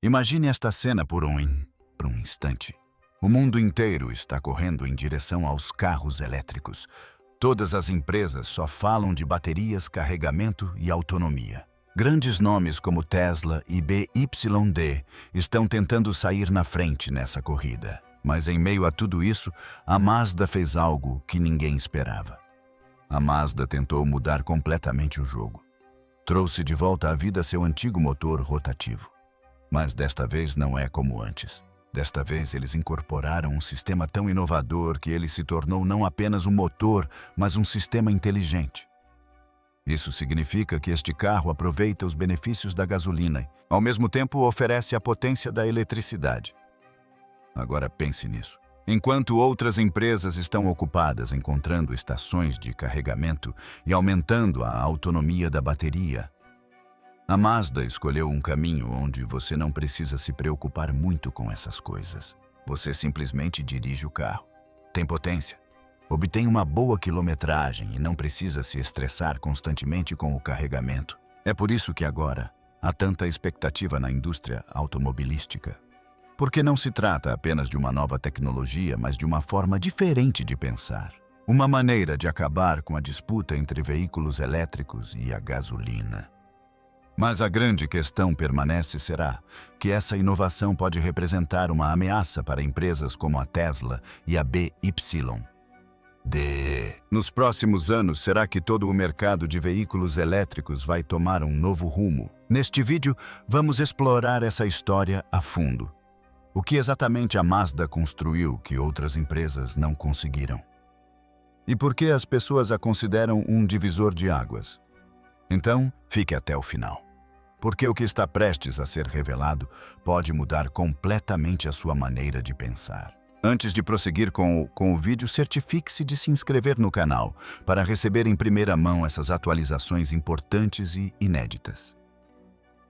Imagine esta cena por um instante. O mundo inteiro está correndo em direção aos carros elétricos. Todas as empresas só falam de baterias, carregamento e autonomia. Grandes nomes como Tesla e BYD estão tentando sair na frente nessa corrida. Mas em meio a tudo isso, a Mazda fez algo que ninguém esperava. A Mazda tentou mudar completamente o jogo. Trouxe de volta à vida seu antigo motor rotativo. Mas desta vez não é como antes. Desta vez eles incorporaram um sistema tão inovador que ele se tornou não apenas um motor, mas um sistema inteligente. Isso significa que este carro aproveita os benefícios da gasolina e, ao mesmo tempo, oferece a potência da eletricidade. Agora pense nisso. Enquanto outras empresas estão ocupadas encontrando estações de carregamento e aumentando a autonomia da bateria, a Mazda escolheu um caminho onde você não precisa se preocupar muito com essas coisas. Você simplesmente dirige o carro. Tem potência, obtém uma boa quilometragem e não precisa se estressar constantemente com o carregamento. É por isso que agora há tanta expectativa na indústria automobilística. Porque não se trata apenas de uma nova tecnologia, mas de uma forma diferente de pensar. Uma maneira de acabar com a disputa entre veículos elétricos e a gasolina. Mas a grande questão permanece será que essa inovação pode representar uma ameaça para empresas como a Tesla e a BYD. Nos próximos anos, será que todo o mercado de veículos elétricos vai tomar um novo rumo? Neste vídeo, vamos explorar essa história a fundo. O que exatamente a Mazda construiu que outras empresas não conseguiram? E por que as pessoas a consideram um divisor de águas? Então, fique até o final. Porque o que está prestes a ser revelado pode mudar completamente a sua maneira de pensar. Antes de prosseguir com o vídeo, certifique-se de se inscrever no canal para receber em primeira mão essas atualizações importantes e inéditas.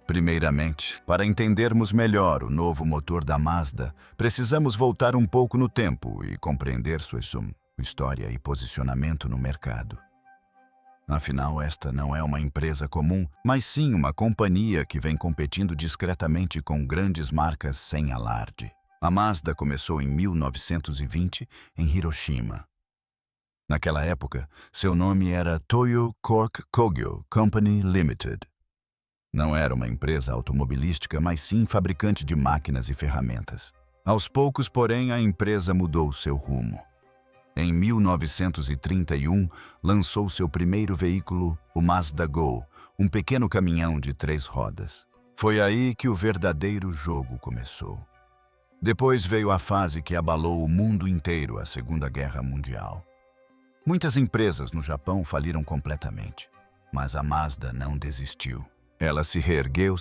Primeiramente, para entendermos melhor o novo motor da Mazda, precisamos voltar um pouco no tempo e compreender sua história e posicionamento no mercado. Afinal, esta não é uma empresa comum, mas sim uma companhia que vem competindo discretamente com grandes marcas sem alarde. A Mazda começou em 1920 em Hiroshima. Naquela época, seu nome era Toyo Cork Kogyo Company Limited. Não era uma empresa automobilística, mas sim fabricante de máquinas e ferramentas. Aos poucos, porém, a empresa mudou seu rumo. Em 1931, lançou seu primeiro veículo, o Mazda Go, um pequeno caminhão de 3 rodas. Foi aí que o verdadeiro jogo começou. Depois veio a fase que abalou o mundo inteiro, a Segunda Guerra Mundial. Muitas empresas no Japão faliram completamente, mas a Mazda não desistiu. Ela se reergueu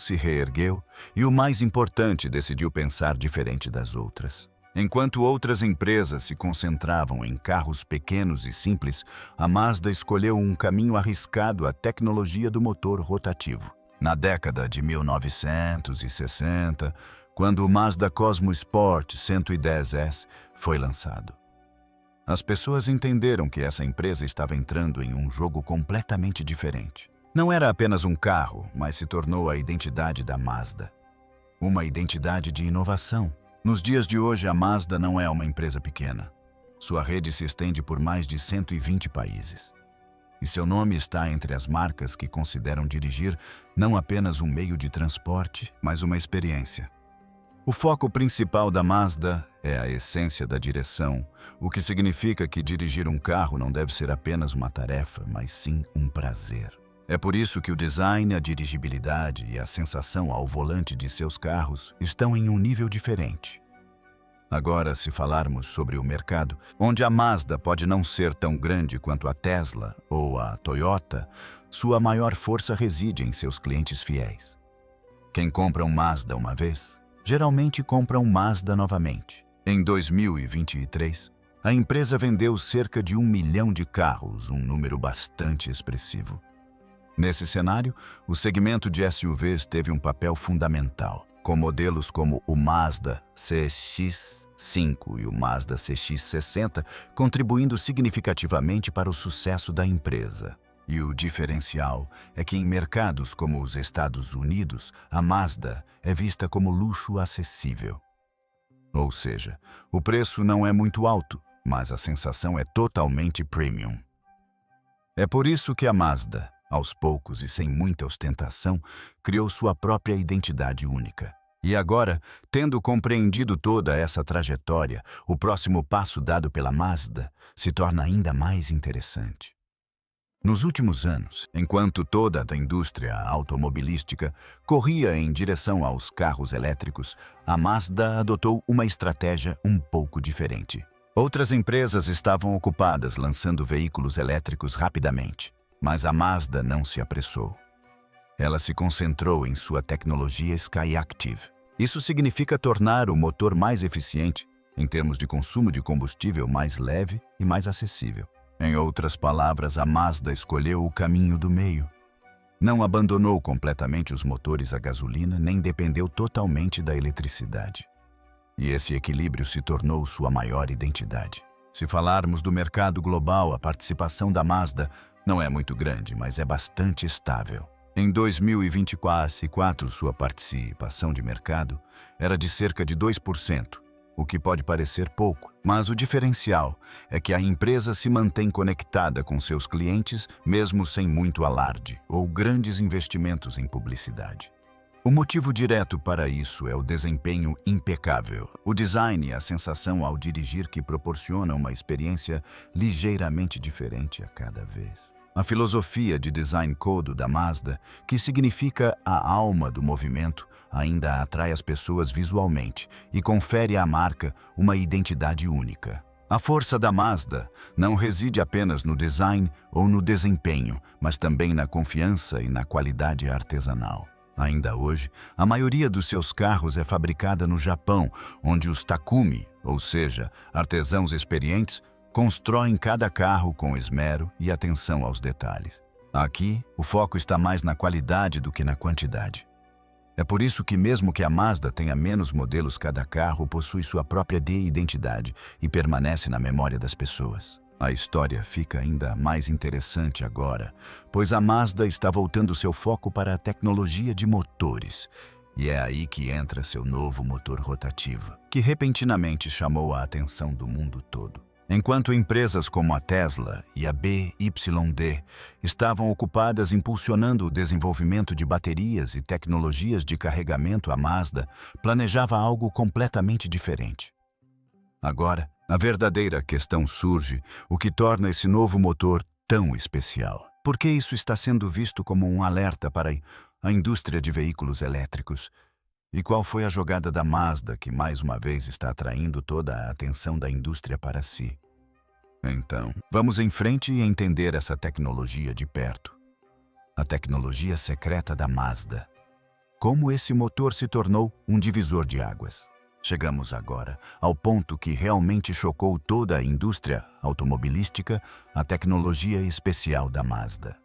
e, o mais importante, decidiu pensar diferente das outras. Enquanto outras empresas se concentravam em carros pequenos e simples, a Mazda escolheu um caminho arriscado à tecnologia do motor rotativo. Na década de 1960, quando o Mazda Cosmo Sport 110S foi lançado, as pessoas entenderam que essa empresa estava entrando em um jogo completamente diferente. Não era apenas um carro, mas se tornou a identidade da Mazda. Uma identidade de inovação. Nos dias de hoje, a Mazda não é uma empresa pequena. Sua rede se estende por mais de 120 países. E seu nome está entre as marcas que consideram dirigir não apenas um meio de transporte, mas uma experiência. O foco principal da Mazda é a essência da direção, o que significa que dirigir um carro não deve ser apenas uma tarefa, mas sim um prazer. É por isso que o design, a dirigibilidade e a sensação ao volante de seus carros estão em um nível diferente. Agora, se falarmos sobre o mercado, onde a Mazda pode não ser tão grande quanto a Tesla ou a Toyota, sua maior força reside em seus clientes fiéis. Quem compra um Mazda uma vez, geralmente compra um Mazda novamente. Em 2023, a empresa vendeu cerca de 1 milhão de carros, um número bastante expressivo. Nesse cenário, o segmento de SUVs teve um papel fundamental, com modelos como o Mazda CX-5 e o Mazda CX-60 contribuindo significativamente para o sucesso da empresa. E o diferencial é que em mercados como os Estados Unidos, a Mazda é vista como luxo acessível. Ou seja, o preço não é muito alto, mas a sensação é totalmente premium. É por isso que a Mazda, aos poucos e sem muita ostentação, criou sua própria identidade única. E agora, tendo compreendido toda essa trajetória, o próximo passo dado pela Mazda se torna ainda mais interessante. Nos últimos anos, enquanto toda a indústria automobilística corria em direção aos carros elétricos, a Mazda adotou uma estratégia um pouco diferente. Outras empresas estavam ocupadas lançando veículos elétricos rapidamente, mas a Mazda não se apressou. Ela se concentrou em sua tecnologia Skyactiv. Isso significa tornar o motor mais eficiente, em termos de consumo de combustível mais leve e mais acessível. Em outras palavras, a Mazda escolheu o caminho do meio. Não abandonou completamente os motores a gasolina, nem dependeu totalmente da eletricidade. E esse equilíbrio se tornou sua maior identidade. Se falarmos do mercado global, a participação da Mazda não é muito grande, mas é bastante estável. Em 2024, sua participação de mercado era de cerca de 2%, o que pode parecer pouco, mas o diferencial é que a empresa se mantém conectada com seus clientes mesmo sem muito alarde ou grandes investimentos em publicidade. O motivo direto para isso é o desempenho impecável, o design e a sensação ao dirigir que proporciona uma experiência ligeiramente diferente a cada vez. A filosofia de design code da Mazda, que significa a alma do movimento, ainda atrai as pessoas visualmente e confere à marca uma identidade única. A força da Mazda não reside apenas no design ou no desempenho, mas também na confiança e na qualidade artesanal. Ainda hoje, a maioria dos seus carros é fabricada no Japão, onde os Takumi, ou seja, artesãos experientes, constroem cada carro com esmero e atenção aos detalhes. Aqui, o foco está mais na qualidade do que na quantidade. É por isso que mesmo que a Mazda tenha menos modelos, cada carro possui sua própria identidade e permanece na memória das pessoas. A história fica ainda mais interessante agora, pois a Mazda está voltando seu foco para a tecnologia de motores. E é aí que entra seu novo motor rotativo, que repentinamente chamou a atenção do mundo todo. Enquanto empresas como a Tesla e a BYD estavam ocupadas impulsionando o desenvolvimento de baterias e tecnologias de carregamento, a Mazda planejava algo completamente diferente. Agora, a verdadeira questão surge, o que torna esse novo motor tão especial. Por que isso está sendo visto como um alerta para a indústria de veículos elétricos? E qual foi a jogada da Mazda que mais uma vez está atraindo toda a atenção da indústria para si? Então, vamos em frente e entender essa tecnologia de perto. A tecnologia secreta da Mazda. Como esse motor se tornou um divisor de águas. Chegamos agora ao ponto que realmente chocou toda a indústria automobilística, a tecnologia especial da Mazda.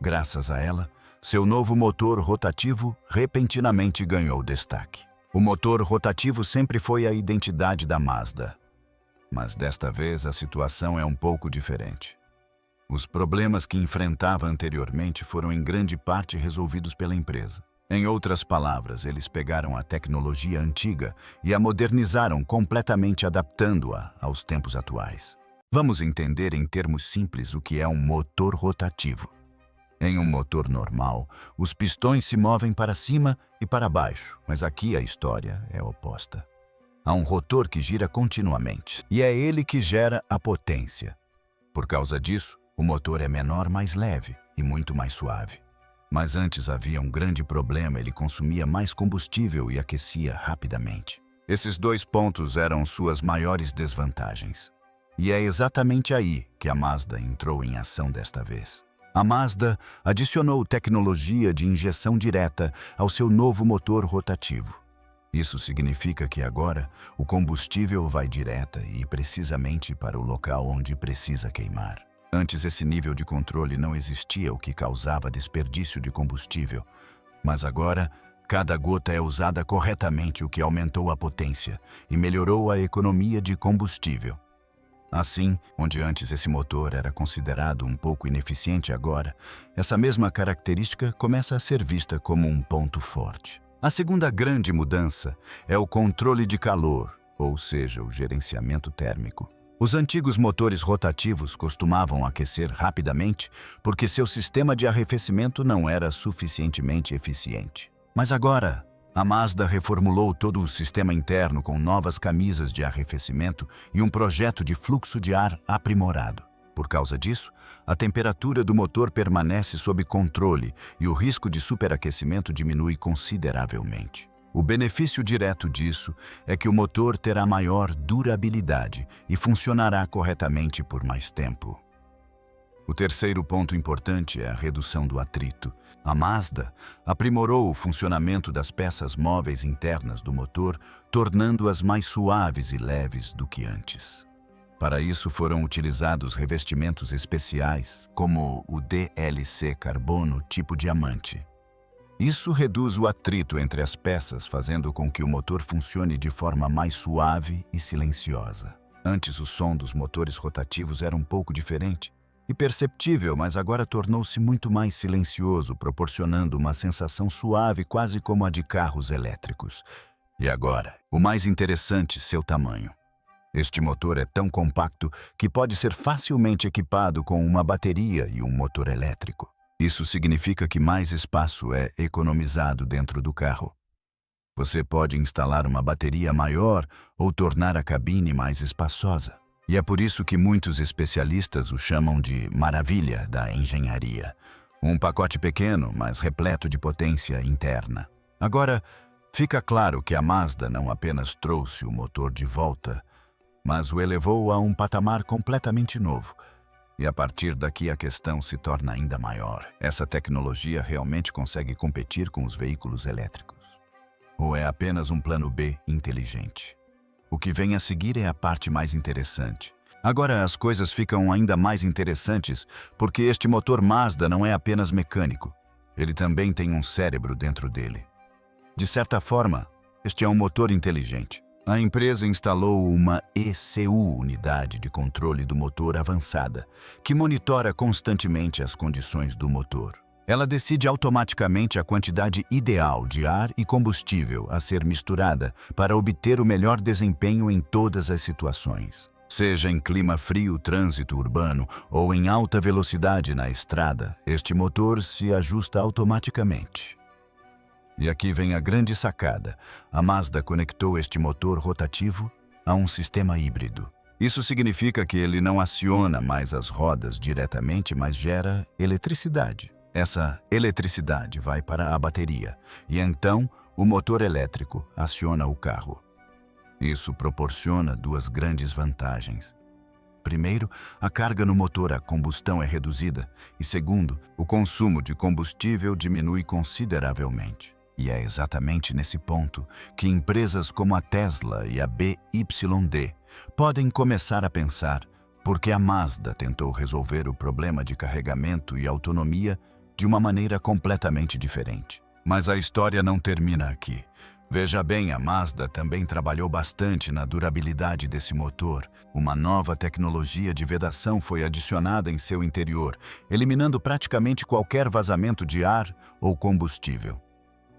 Graças a ela, seu novo motor rotativo repentinamente ganhou destaque. O motor rotativo sempre foi a identidade da Mazda. Mas desta vez a situação é um pouco diferente. Os problemas que enfrentava anteriormente foram em grande parte resolvidos pela empresa. Em outras palavras, eles pegaram a tecnologia antiga e a modernizaram completamente, adaptando-a aos tempos atuais. Vamos entender em termos simples o que é um motor rotativo. Em um motor normal, os pistões se movem para cima e para baixo, mas aqui a história é oposta. Há um rotor que gira continuamente, e é ele que gera a potência. Por causa disso, o motor é menor, mais leve e muito mais suave. Mas antes havia um grande problema: ele consumia mais combustível e aquecia rapidamente. Esses dois pontos eram suas maiores desvantagens. E é exatamente aí que a Mazda entrou em ação desta vez. A Mazda adicionou tecnologia de injeção direta ao seu novo motor rotativo. Isso significa que agora o combustível vai direta e precisamente para o local onde precisa queimar. Antes, esse nível de controle não existia, o que causava desperdício de combustível. Mas agora, cada gota é usada corretamente, o que aumentou a potência e melhorou a economia de combustível. Assim, onde antes esse motor era considerado um pouco ineficiente agora, essa mesma característica começa a ser vista como um ponto forte. A segunda grande mudança é o controle de calor, ou seja, o gerenciamento térmico. Os antigos motores rotativos costumavam aquecer rapidamente porque seu sistema de arrefecimento não era suficientemente eficiente. Mas agora, a Mazda reformulou todo o sistema interno com novas camisas de arrefecimento e um projeto de fluxo de ar aprimorado. Por causa disso, a temperatura do motor permanece sob controle e o risco de superaquecimento diminui consideravelmente. O benefício direto disso é que o motor terá maior durabilidade e funcionará corretamente por mais tempo. O terceiro ponto importante é a redução do atrito. A Mazda aprimorou o funcionamento das peças móveis internas do motor, tornando-as mais suaves e leves do que antes. Para isso foram utilizados revestimentos especiais, como o DLC Carbono tipo diamante. Isso reduz o atrito entre as peças, fazendo com que o motor funcione de forma mais suave e silenciosa. Antes, o som dos motores rotativos era um pouco diferente e perceptível, mas agora tornou-se muito mais silencioso, proporcionando uma sensação suave, quase como a de carros elétricos. E agora, o mais interessante, seu tamanho. Este motor é tão compacto que pode ser facilmente equipado com uma bateria e um motor elétrico. Isso significa que mais espaço é economizado dentro do carro. Você pode instalar uma bateria maior ou tornar a cabine mais espaçosa. E é por isso que muitos especialistas o chamam de maravilha da engenharia. Um pacote pequeno, mas repleto de potência interna. Agora, fica claro que a Mazda não apenas trouxe o motor de volta, mas o elevou a um patamar completamente novo. E a partir daqui a questão se torna ainda maior. Essa tecnologia realmente consegue competir com os veículos elétricos? Ou é apenas um plano B inteligente? O que vem a seguir é a parte mais interessante. Agora as coisas ficam ainda mais interessantes porque este motor Mazda não é apenas mecânico. Ele também tem um cérebro dentro dele. De certa forma, este é um motor inteligente. A empresa instalou uma ECU, unidade de controle do motor avançada, que monitora constantemente as condições do motor. Ela decide automaticamente a quantidade ideal de ar e combustível a ser misturada para obter o melhor desempenho em todas as situações. Seja em clima frio, trânsito urbano ou em alta velocidade na estrada, este motor se ajusta automaticamente. E aqui vem a grande sacada. A Mazda conectou este motor rotativo a um sistema híbrido. Isso significa que ele não aciona mais as rodas diretamente, mas gera eletricidade. Essa eletricidade vai para a bateria e então o motor elétrico aciona o carro. Isso proporciona duas grandes vantagens. Primeiro, a carga no motor a combustão é reduzida e segundo, o consumo de combustível diminui consideravelmente. E é exatamente nesse ponto que empresas como a Tesla e a BYD podem começar a pensar por que a Mazda tentou resolver o problema de carregamento e autonomia de uma maneira completamente diferente. Mas a história não termina aqui. Veja bem, a Mazda também trabalhou bastante na durabilidade desse motor. Uma nova tecnologia de vedação foi adicionada em seu interior, eliminando praticamente qualquer vazamento de ar ou combustível.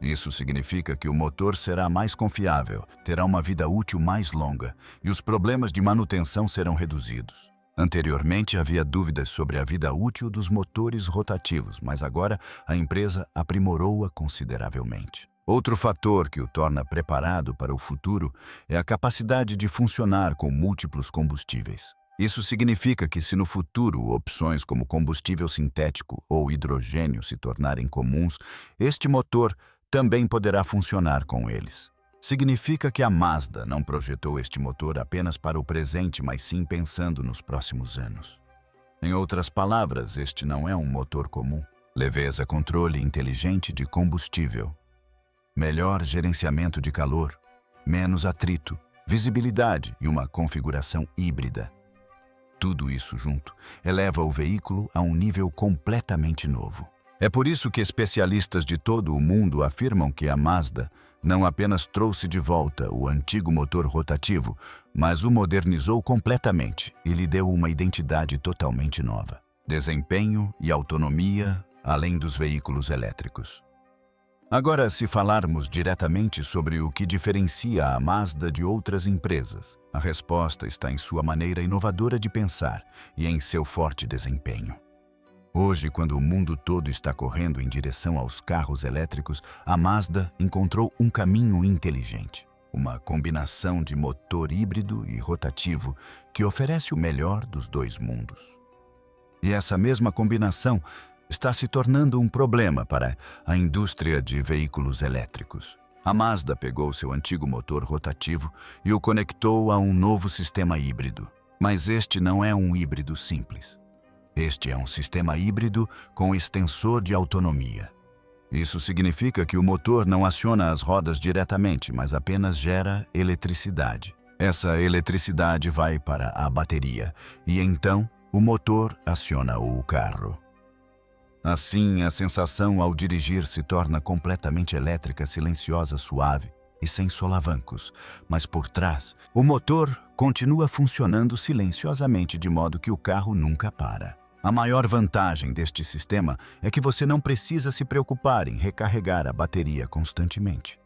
Isso significa que o motor será mais confiável, terá uma vida útil mais longa e os problemas de manutenção serão reduzidos. Anteriormente havia dúvidas sobre a vida útil dos motores rotativos, mas agora a empresa aprimorou-a consideravelmente. Outro fator que o torna preparado para o futuro é a capacidade de funcionar com múltiplos combustíveis. Isso significa que se no futuro opções como combustível sintético ou hidrogênio se tornarem comuns, este motor também poderá funcionar com eles. Significa que a Mazda não projetou este motor apenas para o presente, mas sim pensando nos próximos anos. Em outras palavras, este não é um motor comum. Leveza, controle inteligente de combustível. Melhor gerenciamento de calor, menos atrito, visibilidade e uma configuração híbrida. Tudo isso junto eleva o veículo a um nível completamente novo. É por isso que especialistas de todo o mundo afirmam que a Mazda não apenas trouxe de volta o antigo motor rotativo, mas o modernizou completamente e lhe deu uma identidade totalmente nova. Desempenho e autonomia, além dos veículos elétricos. Agora, se falarmos diretamente sobre o que diferencia a Mazda de outras empresas, a resposta está em sua maneira inovadora de pensar e em seu forte desempenho. Hoje, quando o mundo todo está correndo em direção aos carros elétricos, a Mazda encontrou um caminho inteligente. Uma combinação de motor híbrido e rotativo que oferece o melhor dos dois mundos. E essa mesma combinação está se tornando um problema para a indústria de veículos elétricos. A Mazda pegou seu antigo motor rotativo e o conectou a um novo sistema híbrido. Mas este não é um híbrido simples. Este é um sistema híbrido com extensor de autonomia. Isso significa que o motor não aciona as rodas diretamente, mas apenas gera eletricidade. Essa eletricidade vai para a bateria e então o motor aciona o carro. Assim, a sensação ao dirigir se torna completamente elétrica, silenciosa, suave e sem solavancos. Mas por trás, o motor continua funcionando silenciosamente de modo que o carro nunca para. A maior vantagem deste sistema é que você não precisa se preocupar em recarregar a bateria constantemente.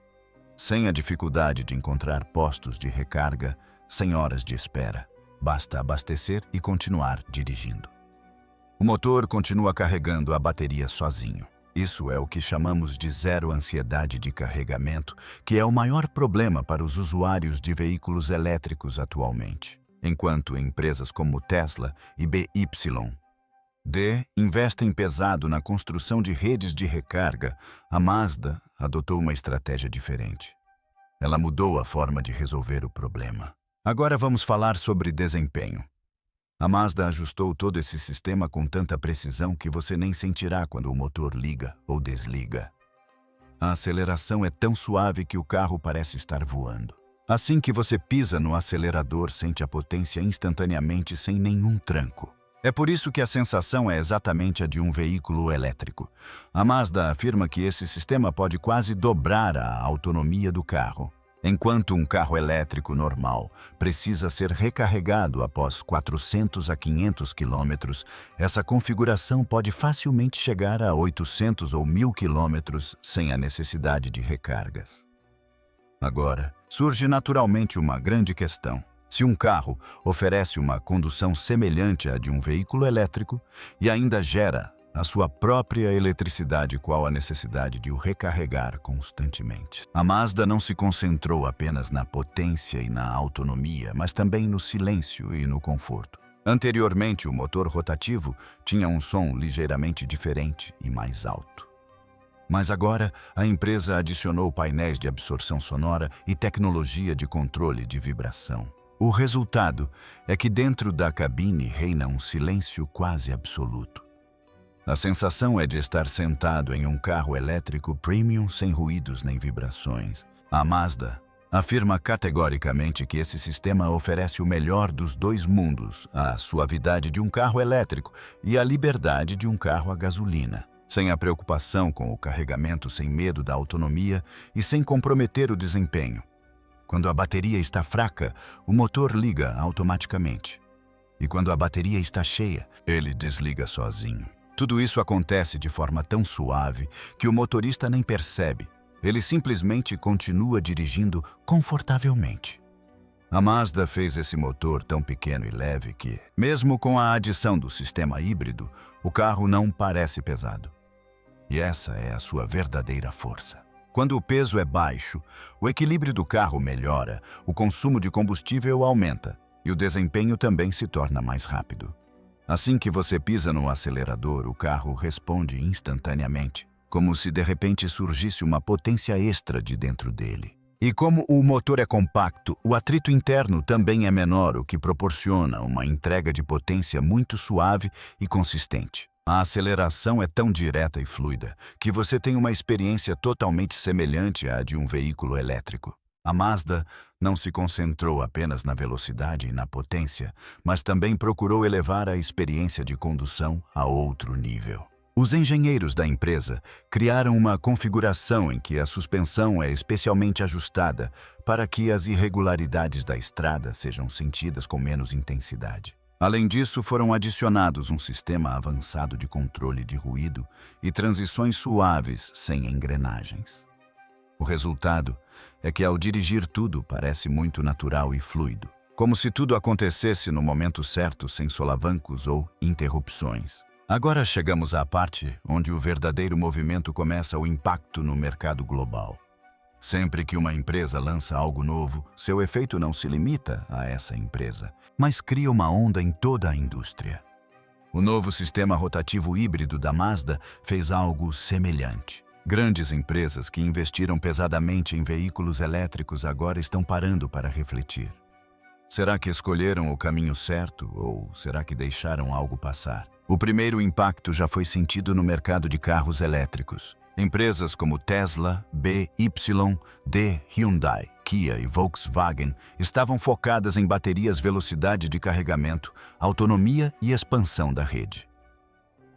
Sem a dificuldade de encontrar postos de recarga, sem horas de espera. Basta abastecer e continuar dirigindo. O motor continua carregando a bateria sozinho. Isso é o que chamamos de zero ansiedade de carregamento, que é o maior problema para os usuários de veículos elétricos atualmente. Enquanto empresas como Tesla e BYD investem pesado na construção de redes de recarga, a Mazda adotou uma estratégia diferente. Ela mudou a forma de resolver o problema. Agora vamos falar sobre desempenho. A Mazda ajustou todo esse sistema com tanta precisão que você nem sentirá quando o motor liga ou desliga. A aceleração é tão suave que o carro parece estar voando. Assim que você pisa no acelerador, sente a potência instantaneamente sem nenhum tranco. É por isso que a sensação é exatamente a de um veículo elétrico. A Mazda afirma que esse sistema pode quase dobrar a autonomia do carro. Enquanto um carro elétrico normal precisa ser recarregado após 400 a 500 quilômetros, essa configuração pode facilmente chegar a 800 ou 1000 quilômetros sem a necessidade de recargas. Agora, surge naturalmente uma grande questão. Se um carro oferece uma condução semelhante à de um veículo elétrico e ainda gera a sua própria eletricidade, qual a necessidade de o recarregar constantemente? A Mazda não se concentrou apenas na potência e na autonomia, mas também no silêncio e no conforto. Anteriormente, o motor rotativo tinha um som ligeiramente diferente e mais alto. Mas agora, a empresa adicionou painéis de absorção sonora e tecnologia de controle de vibração. O resultado é que dentro da cabine reina um silêncio quase absoluto. A sensação é de estar sentado em um carro elétrico premium sem ruídos nem vibrações. A Mazda afirma categoricamente que esse sistema oferece o melhor dos dois mundos, a suavidade de um carro elétrico e a liberdade de um carro a gasolina, sem a preocupação com o carregamento, sem medo da autonomia e sem comprometer o desempenho. Quando a bateria está fraca, o motor liga automaticamente. E quando a bateria está cheia, ele desliga sozinho. Tudo isso acontece de forma tão suave que o motorista nem percebe. Ele simplesmente continua dirigindo confortavelmente. A Mazda fez esse motor tão pequeno e leve que, mesmo com a adição do sistema híbrido, o carro não parece pesado. E essa é a sua verdadeira força. Quando o peso é baixo, o equilíbrio do carro melhora, o consumo de combustível aumenta e o desempenho também se torna mais rápido. Assim que você pisa no acelerador, o carro responde instantaneamente, como se de repente surgisse uma potência extra de dentro dele. E como o motor é compacto, o atrito interno também é menor, o que proporciona uma entrega de potência muito suave e consistente. A aceleração é tão direta e fluida que você tem uma experiência totalmente semelhante à de um veículo elétrico. A Mazda não se concentrou apenas na velocidade e na potência, mas também procurou elevar a experiência de condução a outro nível. Os engenheiros da empresa criaram uma configuração em que a suspensão é especialmente ajustada para que as irregularidades da estrada sejam sentidas com menos intensidade. Além disso, foram adicionados um sistema avançado de controle de ruído e transições suaves sem engrenagens. O resultado é que, ao dirigir, tudo parece muito natural e fluido, como se tudo acontecesse no momento certo, sem solavancos ou interrupções. Agora chegamos à parte onde o verdadeiro movimento começa: o impacto no mercado global. Sempre que uma empresa lança algo novo, seu efeito não se limita a essa empresa, mas cria uma onda em toda a indústria. O novo sistema rotativo híbrido da Mazda fez algo semelhante. Grandes empresas que investiram pesadamente em veículos elétricos agora estão parando para refletir. Será que escolheram o caminho certo ou será que deixaram algo passar? O primeiro impacto já foi sentido no mercado de carros elétricos. Empresas como Tesla, BYD, Hyundai, Kia e Volkswagen estavam focadas em baterias, velocidade de carregamento, autonomia e expansão da rede.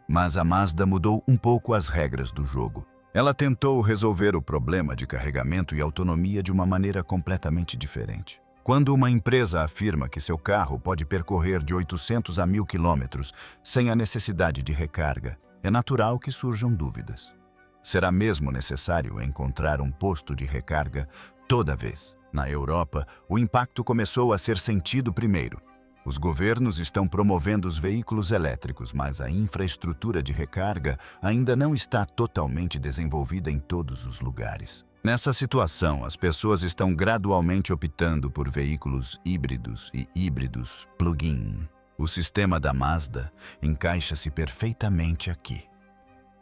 Mas a Mazda mudou um pouco as regras do jogo. Ela tentou resolver o problema de carregamento e autonomia de uma maneira completamente diferente. Quando uma empresa afirma que seu carro pode percorrer de 800 a 1.000 quilômetros sem a necessidade de recarga, é natural que surjam dúvidas. Será mesmo necessário encontrar um posto de recarga toda vez? Na Europa, o impacto começou a ser sentido primeiro. Os governos estão promovendo os veículos elétricos, mas a infraestrutura de recarga ainda não está totalmente desenvolvida em todos os lugares. Nessa situação, as pessoas estão gradualmente optando por veículos híbridos e híbridos plug-in. O sistema da Mazda encaixa-se perfeitamente aqui.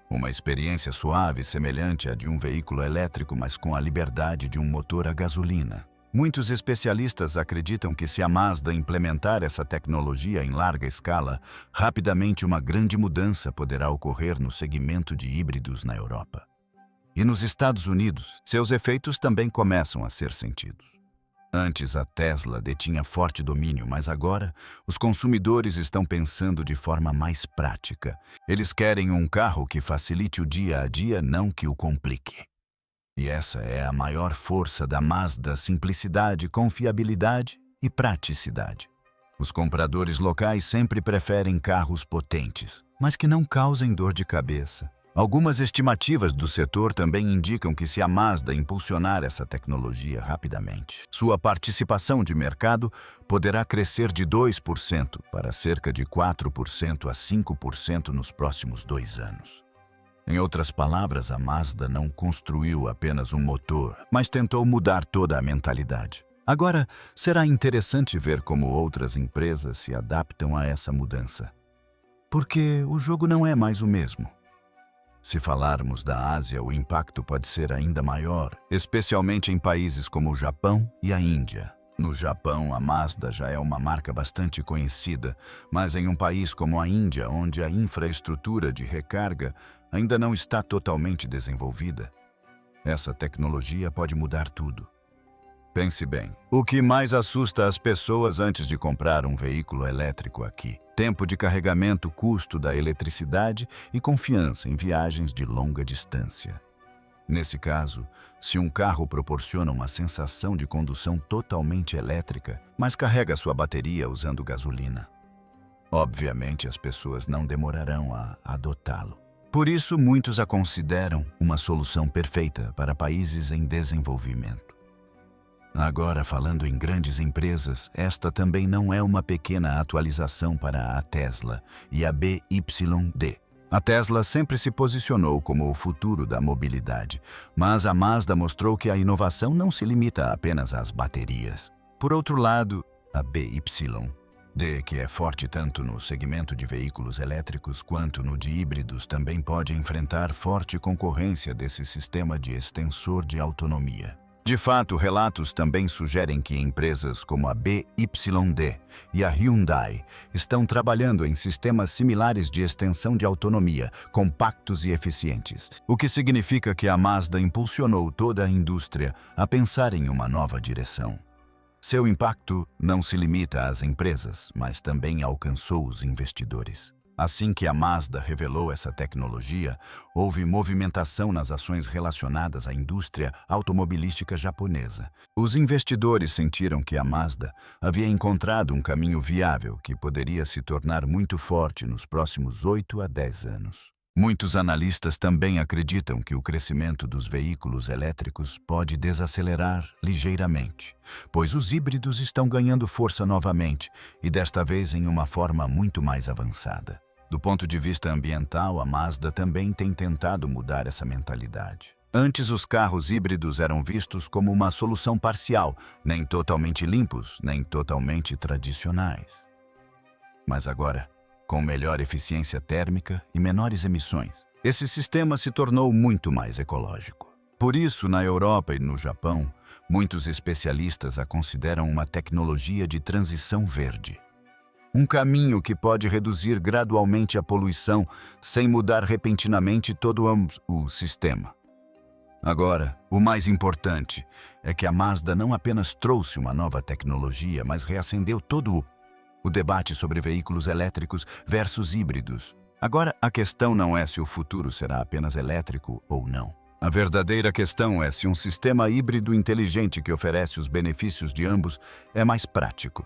Uma experiência suave, semelhante à de um veículo elétrico, mas com a liberdade de um motor a gasolina. Muitos especialistas acreditam que, se a Mazda implementar essa tecnologia em larga escala, rapidamente uma grande mudança poderá ocorrer no segmento de híbridos na Europa. E nos Estados Unidos, seus efeitos também começam a ser sentidos. Antes, a Tesla detinha forte domínio, mas agora os consumidores estão pensando de forma mais prática. Eles querem um carro que facilite o dia a dia, não que o complique. E essa é a maior força da Mazda: simplicidade, confiabilidade e praticidade. Os compradores locais sempre preferem carros potentes, mas que não causem dor de cabeça. Algumas estimativas do setor também indicam que, se a Mazda impulsionar essa tecnologia rapidamente, sua participação de mercado poderá crescer de 2% para cerca de 4% a 5% nos próximos 2 anos. Em outras palavras, a Mazda não construiu apenas um motor, mas tentou mudar toda a mentalidade. Agora, será interessante ver como outras empresas se adaptam a essa mudança. Porque o jogo não é mais o mesmo. Se falarmos da Ásia, o impacto pode ser ainda maior, especialmente em países como o Japão e a Índia. No Japão, a Mazda já é uma marca bastante conhecida, mas em um país como a Índia, onde a infraestrutura de recarga ainda não está totalmente desenvolvida, essa tecnologia pode mudar tudo. Pense bem, o que mais assusta as pessoas antes de comprar um veículo elétrico aqui? Tempo de carregamento, custo da eletricidade e confiança em viagens de longa distância. Nesse caso, se um carro proporciona uma sensação de condução totalmente elétrica, mas carrega sua bateria usando gasolina, obviamente as pessoas não demorarão a adotá-lo. Por isso, muitos a consideram uma solução perfeita para países em desenvolvimento. Agora, falando em grandes empresas, esta também não é uma pequena atualização para a Tesla e a BYD. A Tesla sempre se posicionou como o futuro da mobilidade, mas a Mazda mostrou que a inovação não se limita apenas às baterias. Por outro lado, a BYD, que é forte tanto no segmento de veículos elétricos quanto no de híbridos, também pode enfrentar forte concorrência desse sistema de extensor de autonomia. De fato, relatos também sugerem que empresas como a BYD e a Hyundai estão trabalhando em sistemas similares de extensão de autonomia, compactos e eficientes, o que significa que a Mazda impulsionou toda a indústria a pensar em uma nova direção. Seu impacto não se limita às empresas, mas também alcançou os investidores. Assim que a Mazda revelou essa tecnologia, houve movimentação nas ações relacionadas à indústria automobilística japonesa. Os investidores sentiram que a Mazda havia encontrado um caminho viável que poderia se tornar muito forte nos próximos 8 a 10 anos. Muitos analistas também acreditam que o crescimento dos veículos elétricos pode desacelerar ligeiramente, pois os híbridos estão ganhando força novamente e desta vez em uma forma muito mais avançada. Do ponto de vista ambiental, a Mazda também tem tentado mudar essa mentalidade. Antes, os carros híbridos eram vistos como uma solução parcial, nem totalmente limpos, nem totalmente tradicionais. Mas agora, com melhor eficiência térmica e menores emissões, esse sistema se tornou muito mais ecológico. Por isso, na Europa e no Japão, muitos especialistas a consideram uma tecnologia de transição verde. Um caminho que pode reduzir gradualmente a poluição sem mudar repentinamente todo o sistema. Agora, o mais importante é que a Mazda não apenas trouxe uma nova tecnologia, mas reacendeu todo o debate sobre veículos elétricos versus híbridos. Agora, a questão não é se o futuro será apenas elétrico ou não. A verdadeira questão é se um sistema híbrido inteligente que oferece os benefícios de ambos é mais prático.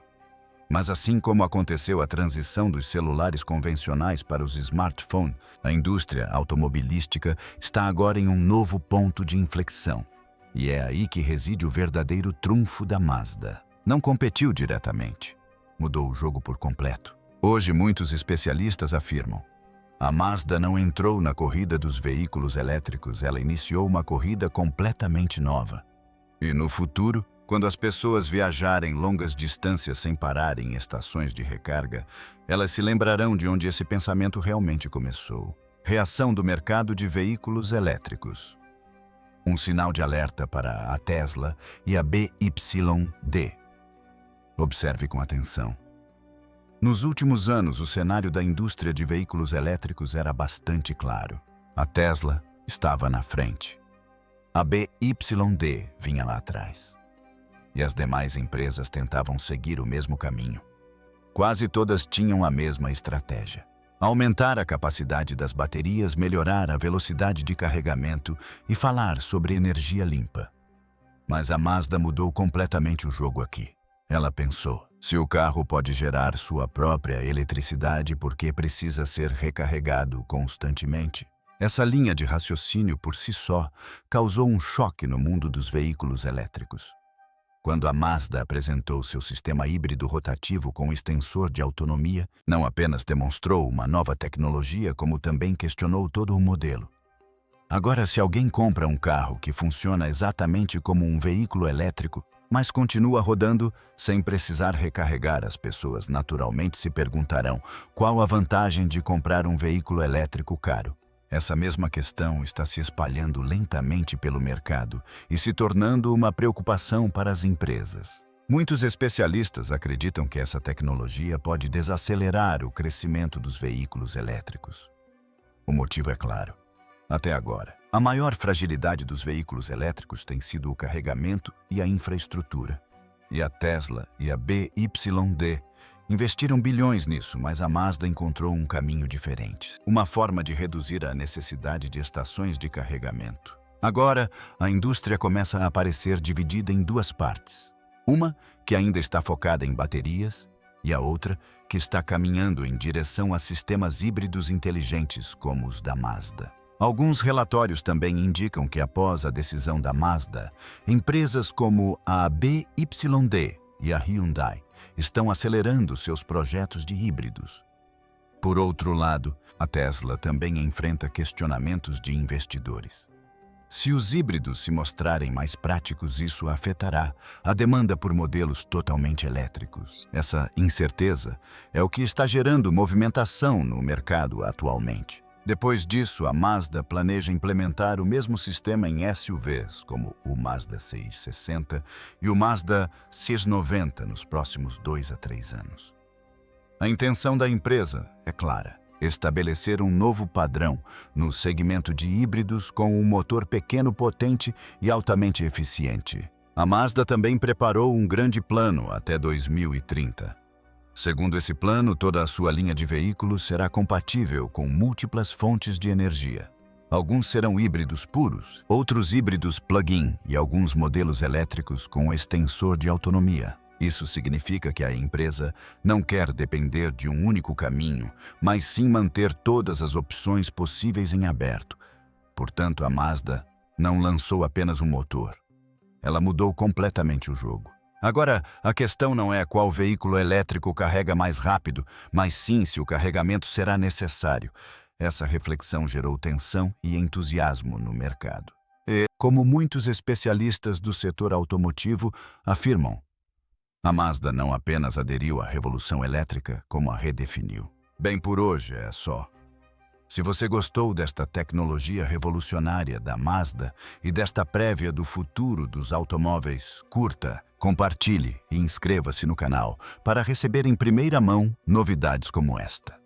Mas assim como aconteceu a transição dos celulares convencionais para os smartphones, a indústria automobilística está agora em um novo ponto de inflexão. E é aí que reside o verdadeiro trunfo da Mazda. Não competiu diretamente. Mudou o jogo por completo. Hoje, muitos especialistas afirmam: a Mazda não entrou na corrida dos veículos elétricos, ela iniciou uma corrida completamente nova. E no futuro, quando as pessoas viajarem longas distâncias sem parar em estações de recarga, elas se lembrarão de onde esse pensamento realmente começou. Reação do mercado de veículos elétricos. Um sinal de alerta para a Tesla e a BYD. Observe com atenção. Nos últimos anos, o cenário da indústria de veículos elétricos era bastante claro. A Tesla estava na frente. A BYD vinha lá atrás. E as demais empresas tentavam seguir o mesmo caminho. Quase todas tinham a mesma estratégia: aumentar a capacidade das baterias, melhorar a velocidade de carregamento e falar sobre energia limpa. Mas a Mazda mudou completamente o jogo aqui. Ela pensou: se o carro pode gerar sua própria eletricidade, por que precisa ser recarregado constantemente? Essa linha de raciocínio por si só causou um choque no mundo dos veículos elétricos. Quando a Mazda apresentou seu sistema híbrido rotativo com extensor de autonomia, não apenas demonstrou uma nova tecnologia, como também questionou todo o modelo. Agora, se alguém compra um carro que funciona exatamente como um veículo elétrico, mas continua rodando sem precisar recarregar, as pessoas naturalmente se perguntarão: qual a vantagem de comprar um veículo elétrico caro? Essa mesma questão está se espalhando lentamente pelo mercado e se tornando uma preocupação para as empresas. Muitos especialistas acreditam que essa tecnologia pode desacelerar o crescimento dos veículos elétricos. O motivo é claro. Até agora, a maior fragilidade dos veículos elétricos tem sido o carregamento e a infraestrutura. E a Tesla e a BYD investiram bilhões nisso, mas a Mazda encontrou um caminho diferente. Uma forma de reduzir a necessidade de estações de carregamento. Agora, a indústria começa a aparecer dividida em duas partes. Uma, que ainda está focada em baterias, e a outra, que está caminhando em direção a sistemas híbridos inteligentes como os da Mazda. Alguns relatórios também indicam que após a decisão da Mazda, empresas como a BYD e a Hyundai estão acelerando seus projetos de híbridos. Por outro lado, a Tesla também enfrenta questionamentos de investidores. Se os híbridos se mostrarem mais práticos, isso afetará a demanda por modelos totalmente elétricos. Essa incerteza é o que está gerando movimentação no mercado atualmente. Depois disso, a Mazda planeja implementar o mesmo sistema em SUVs, como o Mazda CX-60 e o Mazda CX-90 nos próximos 2 a 3 anos. A intenção da empresa é clara: estabelecer um novo padrão no segmento de híbridos com um motor pequeno, potente e altamente eficiente. A Mazda também preparou um grande plano até 2030. Segundo esse plano, toda a sua linha de veículos será compatível com múltiplas fontes de energia. Alguns serão híbridos puros, outros híbridos plug-in e alguns modelos elétricos com extensor de autonomia. Isso significa que a empresa não quer depender de um único caminho, mas sim manter todas as opções possíveis em aberto. Portanto, a Mazda não lançou apenas um motor. Ela mudou completamente o jogo. Agora, a questão não é qual veículo elétrico carrega mais rápido, mas sim se o carregamento será necessário. Essa reflexão gerou tensão e entusiasmo no mercado. E, como muitos especialistas do setor automotivo afirmam, a Mazda não apenas aderiu à revolução elétrica, como a redefiniu. Bem, por hoje é só. Se você gostou desta tecnologia revolucionária da Mazda e desta prévia do futuro dos automóveis, curta, compartilhe e inscreva-se no canal para receber em primeira mão novidades como esta.